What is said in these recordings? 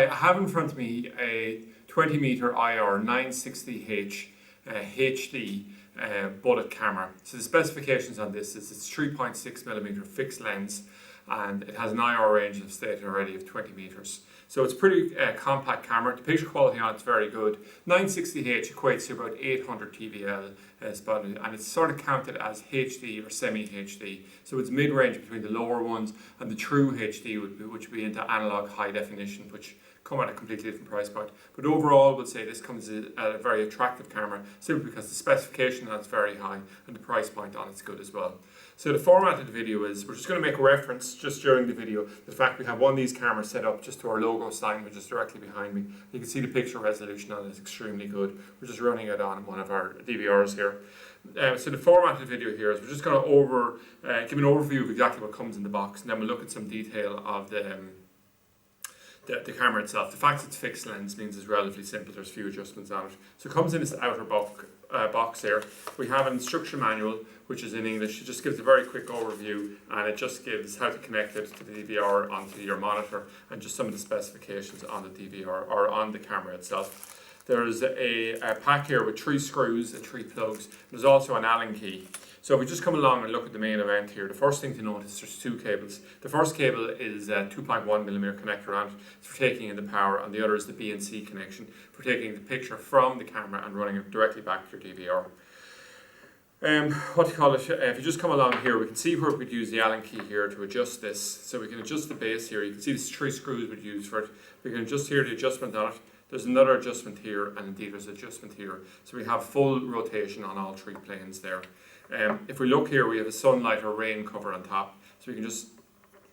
have in front of me a 20 meter IR 960H HD bullet camera. So the specifications on this is it's 3.6mm fixed lens, and it has an IR range, I've stated already, of 20 meters. So it's a pretty compact camera. The picture quality on it's very good. 960H equates to about 800 TVL spotted, and it's sort of counted as HD or semi-HD. So it's mid-range between the lower ones and the true HD, which would be into analog high definition, which come at a completely different price point. But overall, I would say this comes at a very attractive camera, simply because the specification on it's very high and the price point on it's good as well. So the format of the video is, we're just going to make a reference just during the video, the fact we have one of these cameras set up just to our logo sign, which is directly behind me. You can see the picture resolution on it is extremely good. We're just running it on one of our DVRs here. So the format of the video here is we're just going to give an overview of exactly what comes in the box, and then we'll look at some detail of the camera itself. The fact it's fixed lens means it's relatively simple. There's few adjustments on it. So it comes in this outer box here. We have an instruction manual, which is in English. It just gives a very quick overview, and it just gives how to connect it to the DVR onto your monitor, and just some of the specifications on the DVR or on the camera itself. There's a pack here with 3 screws and 3 plugs. There's also an Allen key. So if we just come along and look at the main event here, the first thing to notice is there's 2 cables. The first cable is a 2.1mm connector on it. It's for taking in the power, and the other is the B and C connection for taking the picture from the camera and running it directly back to your DVR. If you just come along here, we can see where we'd use the Allen key here to adjust this. So we can adjust the base here. You can see there's 3 screws we'd use for it. We can adjust here the adjustment on it. There's another adjustment here, and indeed there's an adjustment here. So we have full rotation on all 3 planes there. If we look here, we have a sunlight or rain cover on top. So we can just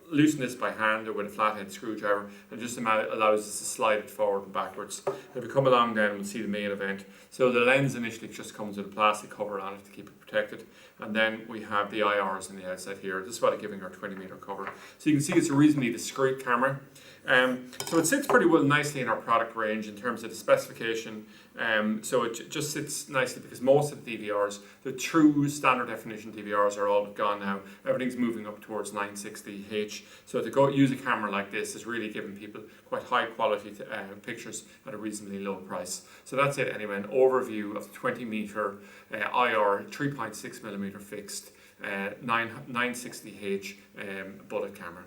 loosen this by hand or with a flathead screwdriver, and just allows us to slide it forward and backwards. If we come along then, we'll see the main event. So the lens initially just comes with a plastic cover on it to keep it protected, and then we have the IRs on the outside here. This is what I'm giving our 20 meter cover. So you can see it's a reasonably discreet camera. So it sits pretty well nicely in our product range in terms of the specification. So it just sits nicely because most of the DVRs, the true standard definition DVRs, are all gone now. Everything's moving up towards 960H. So to use a camera like this is really giving people quite high quality pictures at a reasonably low price. So that's it anyway, an overview of the 20 meter IR 3.6mm fixed 960H bullet camera.